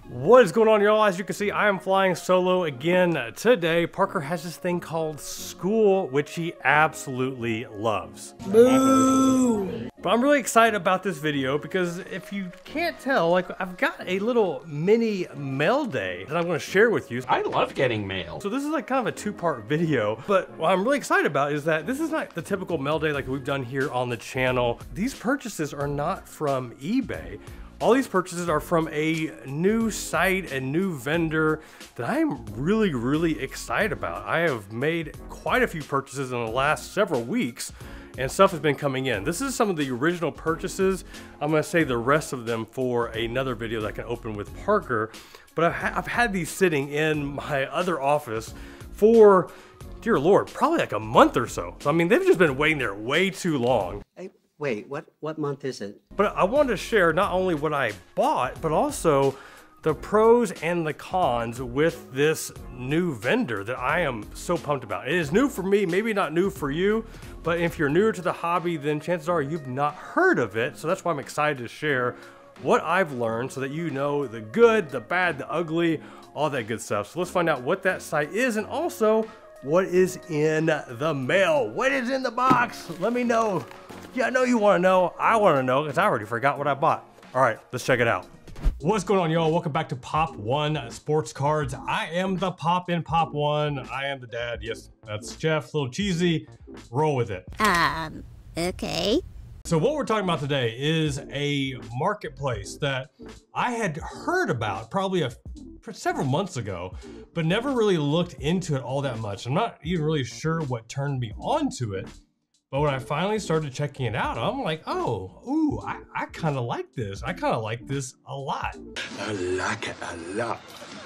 What is going on, y'all? As you can see, I am flying solo again today. Parker has this thing called school, which he absolutely loves. Boo! But I'm really excited about this video because if you can't tell, like, I've got a little mini mail day that I'm going to share with you. I love getting mail. So this is like kind of a two-part video, but what I'm really excited about is that this is not the typical mail day like we've done here on the channel. These purchases are not from eBay. All these purchases are from a new site, a new vendor that I am really excited about. I have made quite a few purchases in the last several weeks and stuff has been coming in. This is some of the original purchases. I'm gonna save the rest of them for another video that I can open with Parker. But I've had these sitting in my other office for, dear Lord, probably like a month or so. So I mean, they've just been waiting there way too long. Hey, wait, what month is it? But I wanted to share not only what I bought, but also the pros and the cons with this new vendor that I am so pumped about. It is new for me, maybe not new for you, but if you're newer to the hobby, then chances are you've not heard of it. So that's why I'm excited to share what I've learned so that you know the good, the bad, the ugly, all that good stuff. So let's find out what that site is and also what is in the mail. What is in the box? Let me know. Yeah, I know you want to know. I want to know because I already forgot what I bought. All right, let's check it out. What's going on, y'all? Welcome back to Pop One Sports Cards. I am the Pop in Pop One. I am the dad. Yes, that's Jeff. A little cheesy. Roll with it. Okay. So what we're talking about today is a marketplace that I had heard about probably several months ago, but never really looked into it all that much. I'm not even really sure what turned me on to it. But when I finally started checking it out, I'm like, oh, ooh, I kind of like this. I kind of like this a lot. I like it a lot.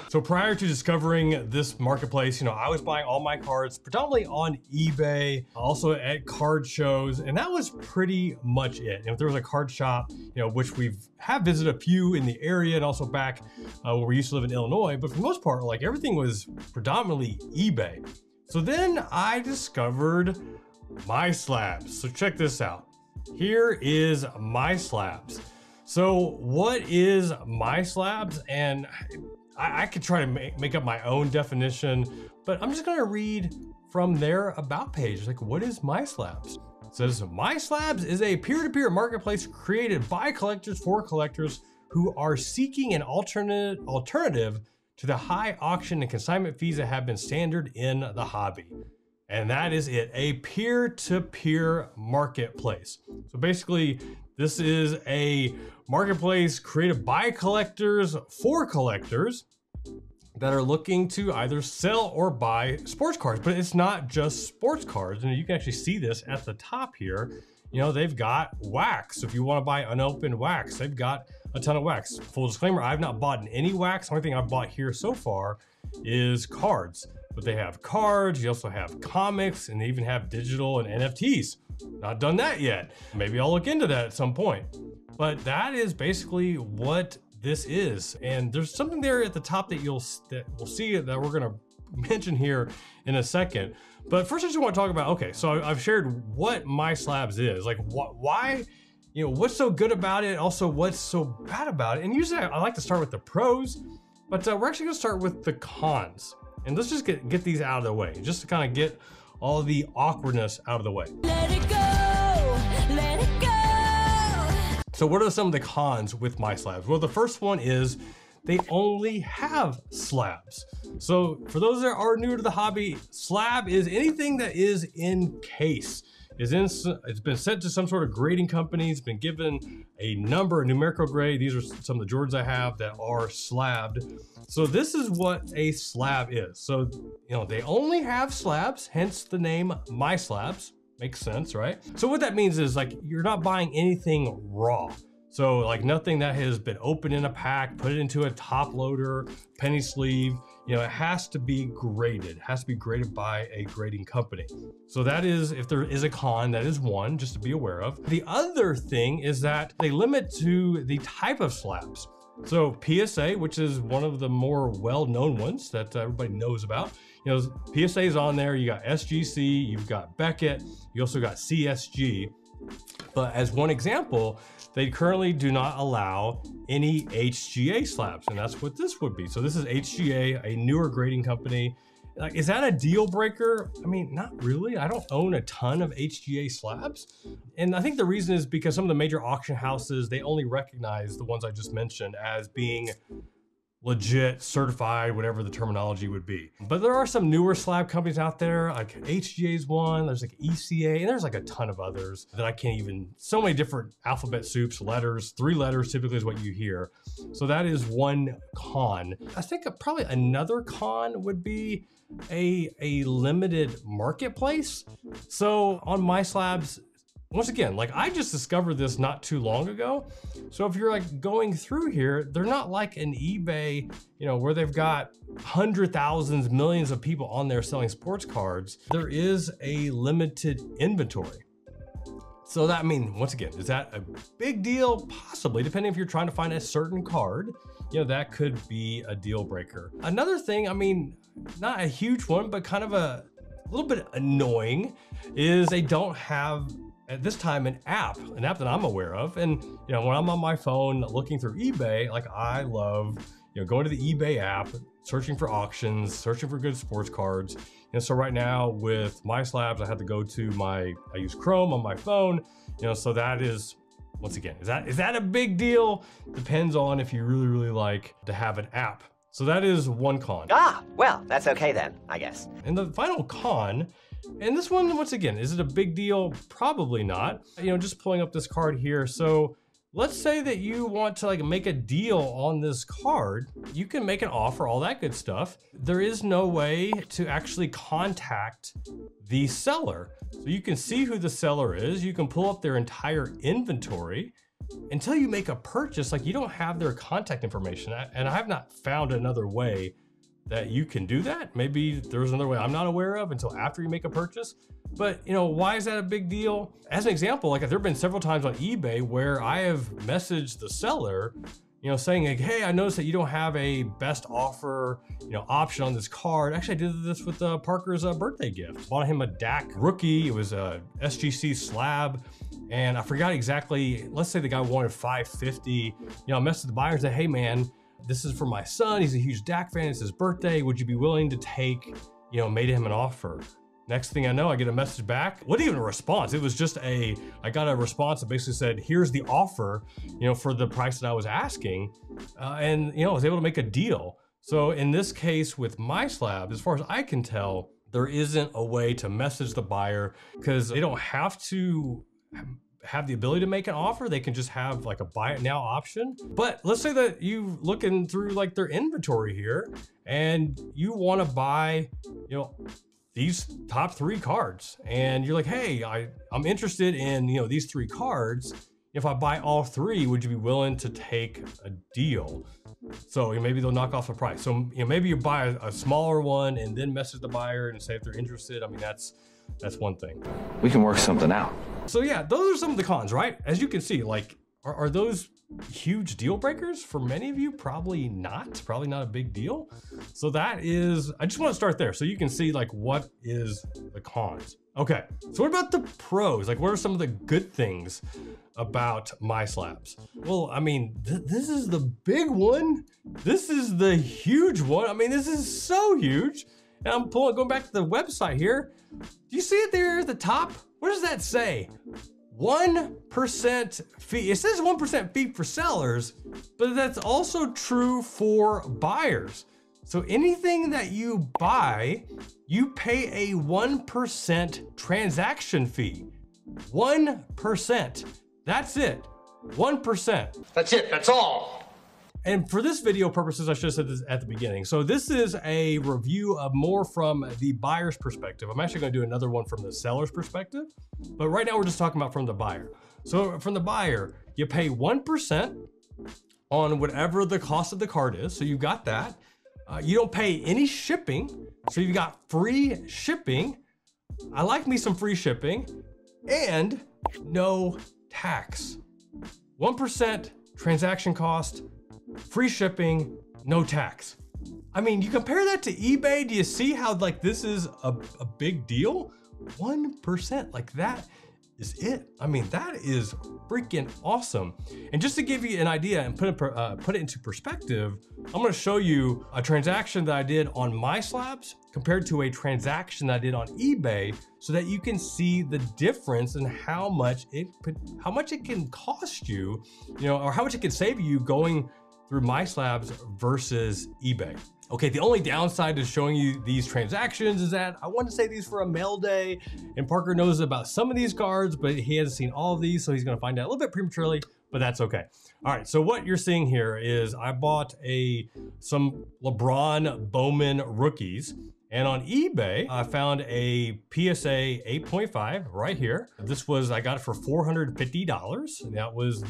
So prior to discovering this marketplace, you know, I was buying all my cards predominantly on eBay, also at card shows, and that was pretty much it. And if there was a card shop, you know, which have visited a few in the area and also back where we used to live in Illinois, but for the most part, like everything was predominantly eBay. So then I discovered MySlabs. So check this out. Here is MySlabs. So what is MySlabs? And I could try to make up my own definition, but I'm just gonna read from their about page. Like, what is MySlabs? It says, MySlabs is a peer-to-peer marketplace created by collectors for collectors who are seeking an alternative to the high auction and consignment fees that have been standard in the hobby. And that is it, a peer-to-peer marketplace. So basically, this is a marketplace created by collectors for collectors that are looking to either sell or buy sports cards. But it's not just sports cards. And you can actually see this at the top here. You know, they've got wax. If you want to buy unopened wax, they've got a ton of wax. Full disclaimer, I've not bought any wax. The only thing I've bought here so far is cards. But they have cards, you also have comics, and they even have digital and NFTs. Not done that yet. Maybe I'll look into that at some point. But that is basically what this is. And there's something there at the top that we'll see that we're gonna mention here in a second. But first I just want to talk about, okay, so I've shared what MySlabs is. Like why, you know, what's so good about it? Also, what's so bad about it? And usually I like to start with the pros, but we're actually gonna start with the cons. And let's just get these out of the way, just to kind of get all the awkwardness out of the way. Let it go, let it go. So what are some of the cons with MySlabs? Well, the first one is they only have slabs. So for those that are new to the hobby, slab is anything that is in case. It's been sent to some sort of grading company. It's been given a number, a numerical grade. These are some of the Jordans I have that are slabbed. So this is what a slab is. So, you know, they only have slabs, hence the name MySlabs. Makes sense, right? So what that means is like, you're not buying anything raw. So like nothing that has been opened in a pack, put it into a top loader, penny sleeve, you know, it has to be graded. It has to be graded by a grading company. So that is, if there is a con, that is one, just to be aware of. The other thing is that they limit to the type of slabs. So PSA, which is one of the more well-known ones that everybody knows about, you know, PSA is on there. You got SGC, you've got Beckett, you also got CSG. But as one example, they currently do not allow any HGA slabs, and that's what this would be. So this is HGA, a newer grading company. Like, is that a deal breaker? I mean, not really. I don't own a ton of HGA slabs. And I think the reason is because some of the major auction houses, they only recognize the ones I just mentioned as being legit, certified, whatever the terminology would be. But there are some newer slab companies out there, like HGA's one, there's like ECA, and there's like a ton of others that I can't even, so many different alphabet soups, letters, 3 letters typically is what you hear. So that is one con. I think probably another con would be a limited marketplace. So on MySlabs, once again, like I just discovered this not too long ago. So if you're like going through here, they're not like an eBay, you know, where they've got hundreds, thousands, millions of people on there selling sports cards. There is a limited inventory. So that, I mean, once again, is that a big deal? Possibly, depending if you're trying to find a certain card, you know, that could be a deal breaker. Another thing, I mean, not a huge one, but kind of a little bit annoying is they don't have, at this time, an app that I'm aware of. And, you know, when I'm on my phone looking through eBay, like I love, you know, going to the eBay app, searching for auctions, searching for good sports cards. And so right now with MySlabs, I had to go to I use Chrome on my phone, you know, so that is, once again, is that a big deal? Depends on if you really, really like to have an app. So that is one con. Ah, well, that's okay then, I guess. And the final con, and this one, once again, is it a big deal? Probably not. You know, just pulling up this card here. So let's say that you want to like make a deal on this card. You can make an offer, all that good stuff. There is no way to actually contact the seller. So you can see who the seller is. You can pull up their entire inventory. Until you make a purchase, like you don't have their contact information. And I have not found another way that you can do that. Maybe there's another way I'm not aware of until after you make a purchase. But you know, why is that a big deal? As an example, like there have been several times on eBay where I have messaged the seller, you know, saying like, hey, I noticed that you don't have a best offer, you know, option on this card. Actually, I did this with Parker's birthday gift. Bought him a DAC rookie. It was a SGC slab. And I forgot exactly, let's say the guy wanted 550. You know, I messaged the buyer and said, hey man, this is for my son. He's a huge DAC fan. It's his birthday. Would you be willing to take, you know, made him an offer. Next thing I know, I get a message back. What even a response? It was just I got a response that basically said, here's the offer, you know, for the price that I was asking. And, you know, I was able to make a deal. So in this case with MySlabs, as far as I can tell, there isn't a way to message the buyer because they don't have to have the ability to make an offer. They can just have like a buy it now option. But let's say that you looking through like their inventory here and you want to buy, you know, these top 3 cards. And you're like, hey, I'm interested in, you know, these 3 cards. If I buy all 3, would you be willing to take a deal? So maybe they'll knock off the price. So, you know, maybe you buy a smaller one and then message the buyer and say if they're interested. I mean, that's one thing. We can work something out. So yeah, those are some of the cons, right? As you can see, like, are those huge deal breakers? For many of you, probably not a big deal. So that is, I just want to start there so you can see like what is the cons. Okay, so what about the pros? Like what are some of the good things about MySlabs? Well, I mean, this is the big one. This is the huge one. I mean, this is so huge. And I'm going back to the website here. Do you see it there at the top? What does that say? 1% fee. It says 1% fee for sellers, but that's also true for buyers. So anything that you buy, you pay a 1% transaction fee. 1%. That's it. 1%. That's it, that's all. And for this video purposes, I should have said this at the beginning. So this is a review of more from the buyer's perspective. I'm actually gonna do another one from the seller's perspective, but right now we're just talking about from the buyer. So from the buyer, you pay 1% on whatever the cost of the card is. So you got that. You don't pay any shipping. So you got free shipping. I like me some free shipping and no tax. 1% transaction cost, free shipping, no tax. I mean, you compare that to eBay, do you see how like this is a big deal? 1%, like that is it. I mean, that is freaking awesome. And just to give you an idea and put it into perspective, I'm gonna show you a transaction that I did on MySlabs compared to a transaction that I did on eBay so that you can see the difference in how much it can cost you, or how much it can save you going through MySlabs versus eBay. Okay, the only downside to showing you these transactions is that I want to say these for a mail day, and Parker knows about some of these cards, but he hasn't seen all of these, so he's gonna find out a little bit prematurely, but that's okay. All right, so what you're seeing here is I bought some LeBron Bowman rookies, and on eBay, I found a PSA 8.5 right here. I got it for $450. That was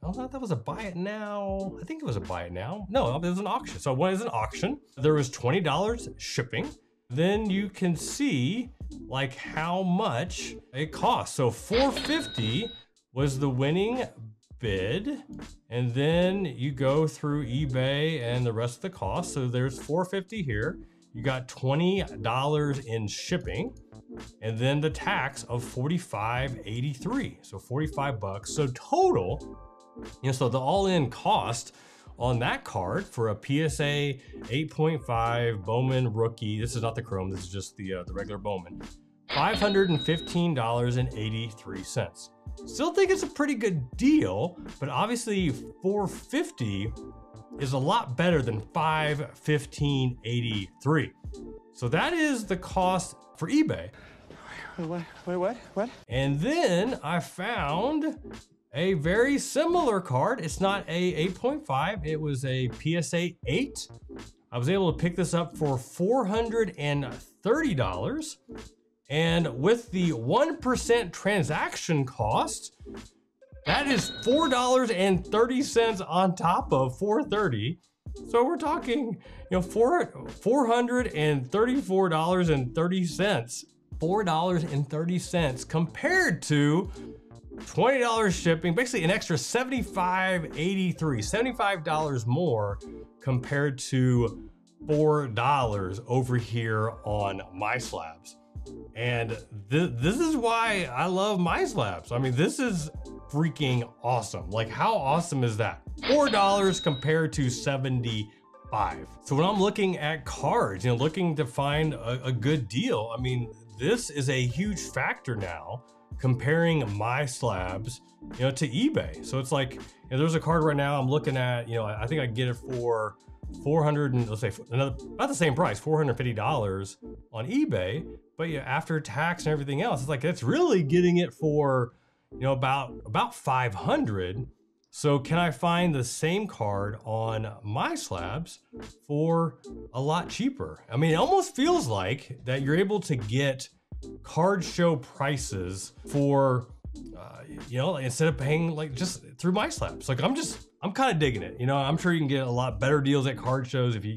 I don't know if that was a buy it now. I think it was a buy it now. No, it was an auction. So when it's an auction, there was $20 shipping. Then you can see like how much it costs. So $450 was the winning bid. And then you go through eBay and the rest of the cost. So there's $450 here. You got $20 in shipping. And then the tax of $45.83. So 45 bucks. So total, so the all-in cost on that card for a PSA 8.5 Bowman rookie, this is not the chrome, this is just the regular Bowman, $515.83. Still think it's a pretty good deal, but obviously $450 is a lot better than $515.83. So that is the cost for eBay. Wait, what? And then I found a very similar card. It's not a 8.5, it was a PSA 8. I was able to pick this up for $430. And with the 1% transaction cost, that is $4.30 on top of $430. So we're talking, $434.30. $4.30 compared to $20 shipping, basically an extra $75.83, $75 more compared to $4 over here on MySlabs. And this is why I love MySlabs. I mean, this is freaking awesome. Like, how awesome is that? $4 compared to $75. So when I'm looking at cards, looking to find a good deal, I mean, this is a huge factor now comparing MySlabs, to eBay. So it's like, there's a card right now I'm looking at, I think I can get it for let's say about the same price, $450 on eBay, but after tax and everything else, it's like, it's really getting it for, about 500. So can I find the same card on MySlabs for a lot cheaper? I mean, it almost feels like that you're able to get card show prices for, instead of paying like just through MySlabs. Like I'm kind of digging it. I'm sure you can get a lot better deals at card shows if you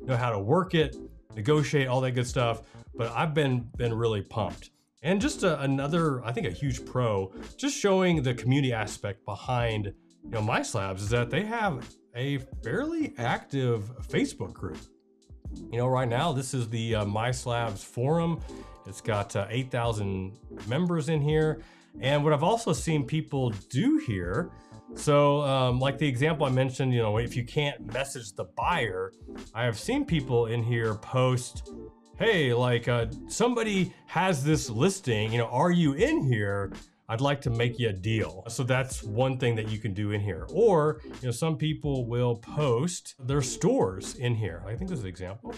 know how to work it, negotiate, all that good stuff. But I've been really pumped. And just another, I think a huge pro, just showing the community aspect behind, MySlabs is that they have a fairly active Facebook group. Right now, this is the MySlabs forum. It's got 8,000 members in here. And what I've also seen people do here, so like the example I mentioned, if you can't message the buyer, I have seen people in here post, hey, like somebody has this listing, are you in here? I'd like to make you a deal. So that's one thing that you can do in here. Or, some people will post their stores in here. I think this is an example.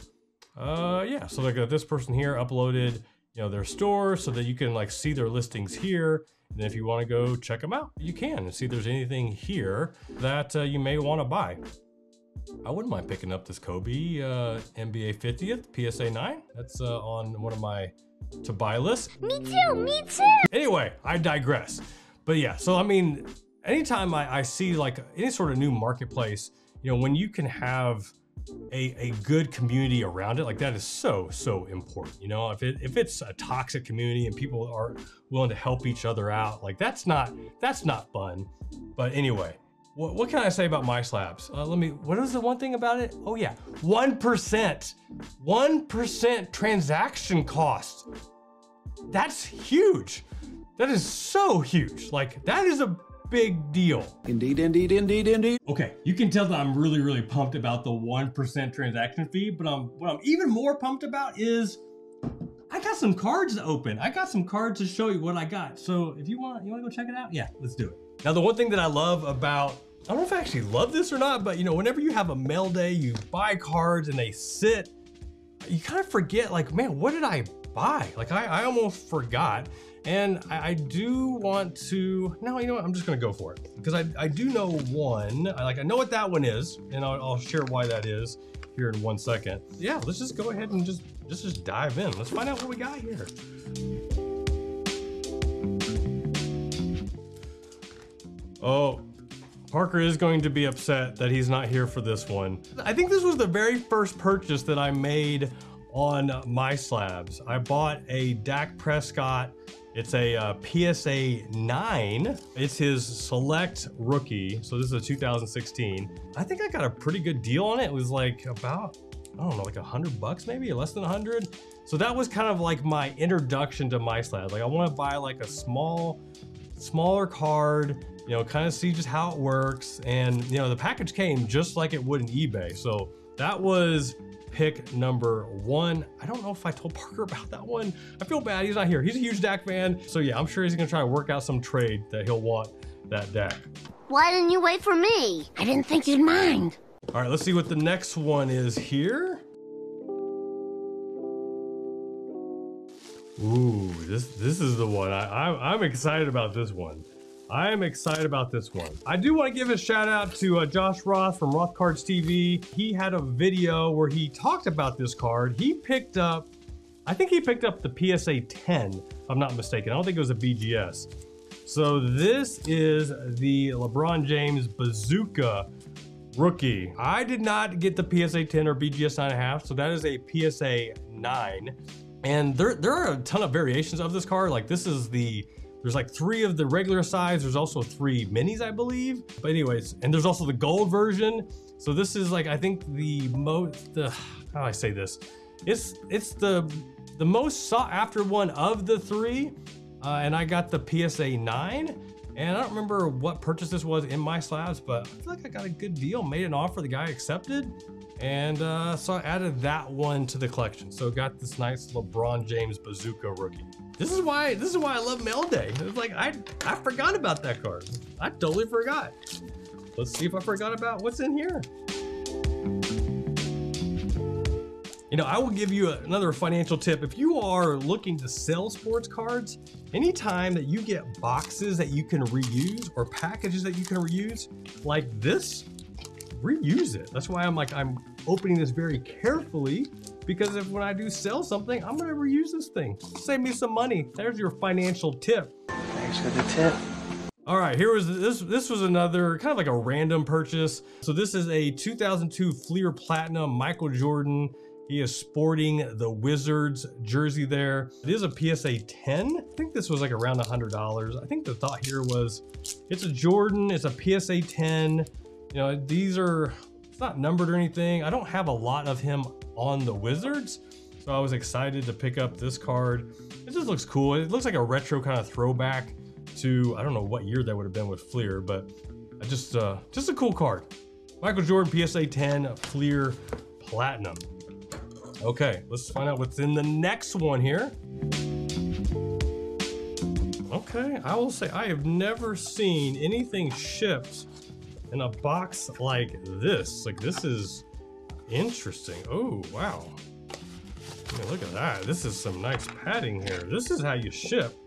Yeah, so like this person here uploaded, their store so that you can like see their listings here. And then if you want to go check them out, you can and see if there's anything here that you may want to buy. I wouldn't mind picking up this Kobe NBA 50th PSA 9. That's on one of my to buy list. Me too. Anyway, I digress. But yeah, so I mean, anytime I see like any sort of new marketplace, when you can have a good community around it, like that is so important. If it's a toxic community and people are willing to help each other out, like that's not fun. But anyway, what can I say about MySlabs? What is the one thing about it? Oh yeah, 1% transaction cost. That's huge. That is so huge. Like, that is a big deal. Indeed, indeed, indeed, indeed. Okay, you can tell that I'm really pumped about the 1% transaction fee, but what I'm even more pumped about is I got some cards to open. I got some cards to show you what I got. So if you want to go check it out? Yeah, let's do it. Now, the one thing that I love about, I don't know if I actually love this or not, but you know, whenever you have a mail day, you buy cards and they sit, you kind of forget, like, man, what did I buy? Like, I almost forgot. And I do want to, no, you know what, I'm just gonna go for it. Because I do know one, I know what that one is, and I'll share why that is here in 1 second. Yeah, let's just go ahead and just dive in. Let's find out what we got here. Oh, Parker is going to be upset that he's not here for this one. I think this was the very first purchase that I made on MySlabs. I bought a Dak Prescott. It's a PSA 9. It's his select rookie. So this is a 2016. I think I got a pretty good deal on it. It was like about, I don't know, like $100 maybe, or less than 100. So that was kind of like my introduction to MySlabs. Like, I want to buy like a smaller card, you know, kind of see just how it works. And you know, the package came just like it would in eBay. So that was pick number 1. I don't know if I told Parker about that one. I feel bad, he's not here. He's a huge Dak fan. So yeah, I'm sure he's gonna try to work out some trade that he'll want that Dak. Why didn't you wait for me? I didn't think you'd mind. All right, let's see what the next one is here. Ooh, this is the one. I'm excited about this one. I'm excited about this one. I do want to give a shout out to Josh Roth from Roth Cards TV. He had a video where he talked about this card. He picked up, I think he picked up the PSA 10, if I'm not mistaken. I don't think it was a BGS. So this is the LeBron James Bazooka rookie. I did not get the PSA 10 or BGS 9.5, so that is a PSA 9. And there are a ton of variations of this card. Like, this is there's like 3 of the regular size. There's also 3 minis, I believe. But anyways, and there's also the gold version. So this is like, I think how do I say this? It's the most sought after one of the 3. And I got the PSA 9. And I don't remember what purchase this was in MySlabs, but I feel like I got a good deal, made an offer, the guy accepted. And so I added that one to the collection. So got this nice LeBron James Bazooka rookie. This is why I love mail day. It's like, I forgot about that card. I totally forgot. Let's see if I forgot about what's in here. You know, I will give you another financial tip. If you are looking to sell sports cards, anytime that you get boxes that you can reuse or packages that you can reuse, like this, reuse it. That's why I'm opening this very carefully, because if when I do sell something, I'm gonna reuse this thing. Save me some money. There's your financial tip. Thanks for the tip. All right, here was this was another kind of like a random purchase. So this is a 2002 Fleer Platinum Michael Jordan. He is sporting the Wizards jersey there. It is a PSA 10. I think this was like around $100. I think the thought here was, it's a Jordan, it's a PSA 10. You know, it's not numbered or anything. I don't have a lot of him on the Wizards, so I was excited to pick up this card. It just looks cool. It looks like a retro kind of throwback to, I don't know what year that would have been with Fleer, but just a cool card. Michael Jordan PSA 10 Fleer Platinum. Okay, let's find out what's in the next one here. Okay, I will say I have never seen anything shipped in a box like this. Like, this is interesting. Oh, wow. I mean, look at that. This is some nice padding here. This is how you ship.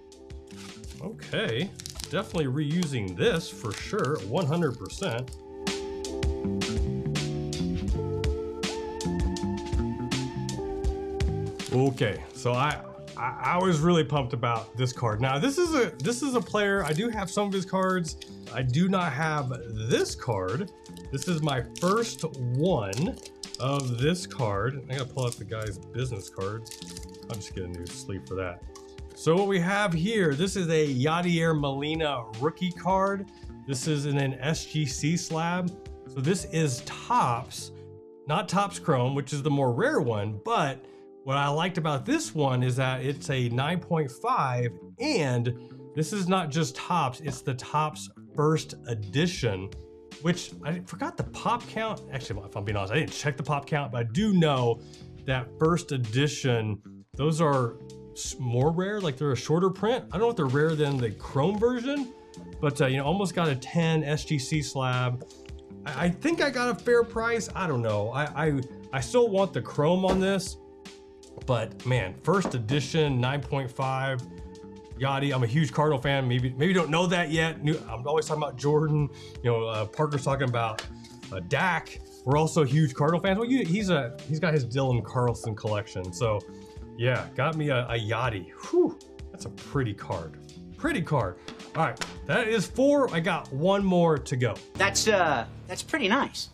Okay, definitely reusing this for sure, 100%. Okay, so I was really pumped about this card. Now this is a player. I do have some of his cards. I do not have this card. This is my first one of this card. I gotta pull out the guy's business cards. I'll just get a new sleeve for that. So what we have here, this is a Yadier Molina rookie card. This is in an SGC slab. So this is Topps, not Topps Chrome, which is the more rare one, but what I liked about this one is that it's a 9.5 and This is not just Topps, it's the Topps first edition, which I forgot the pop count. Actually, if I'm being honest, I didn't check the pop count, but I do know that first edition, those are more rare, like they're a shorter print. I don't know if they're rarer than the chrome version, but you know, almost got a 10 SGC slab. I think I got a fair price. I don't know. I still want the chrome on this, but man, first edition 9.5 Yachty. I'm a huge Cardinal fan. Maybe you don't know that yet. I'm always talking about Jordan. You know, Parker's talking about Dak. We're also huge Cardinal fans. Well, he's got his Dylan Carlson collection. So yeah, got me a Yachty. Whew, that's a pretty card. Pretty card. All right, that is 4. I got 1 more to go. That's pretty nice.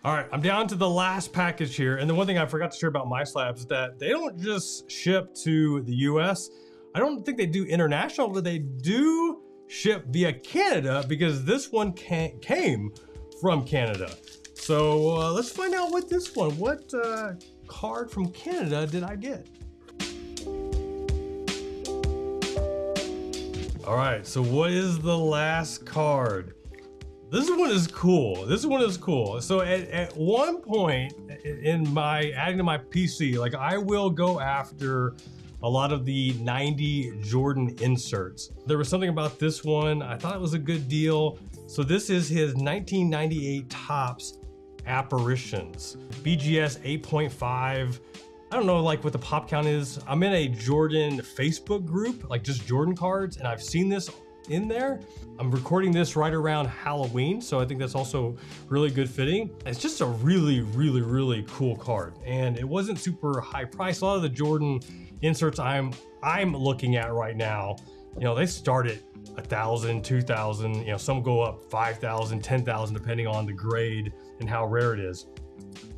All right, I'm down to the last package here. And the one thing I forgot to share about MySlabs is that they don't just ship to the US. I don't think they do international, but they do ship via Canada because this one came from Canada. So let's find out what card from Canada did I get? All right, so what is the last card? This one is cool. This one is cool. So at one point in adding to my PC, like I will go after a lot of the 90 Jordan inserts. There was something about this one. I thought it was a good deal. So this is his 1998 Topps Apparitions. BGS 8.5. I don't know like what the pop count is. I'm in a Jordan Facebook group, like just Jordan cards, and I've seen this in there. I'm recording this right around Halloween, so I think that's also really good fitting. It's just a really, really, really cool card, and it wasn't super high price. A lot of the Jordan inserts I'm looking at right now, you know, they start at 1,000, 2,000. You know, some go up 5,000, 10,000, depending on the grade and how rare it is.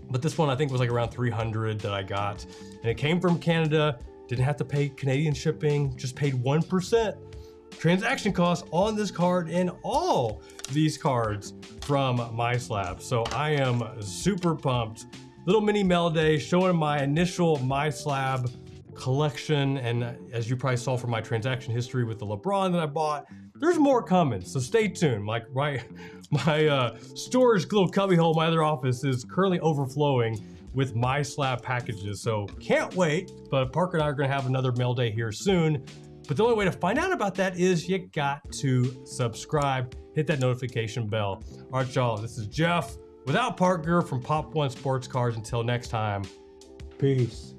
But this one I think was like around 300 that I got, and it came from Canada. Didn't have to pay Canadian shipping, just paid 1% transaction costs on this card and all these cards from MySlabs. So I am super pumped. Little mini mail day showing my initial MySlab collection, and as you probably saw from my transaction history with the LeBron that I bought, there's more coming, so stay tuned. My storage little cubbyhole in my other office is currently overflowing with MySlab packages, so can't wait. But Parker and I are gonna have another mail day here soon. But the only way to find out about that is you got to subscribe, hit that notification bell. All right, y'all, this is Jeff without Parker from Pop One Sports Cards. Until next time, peace.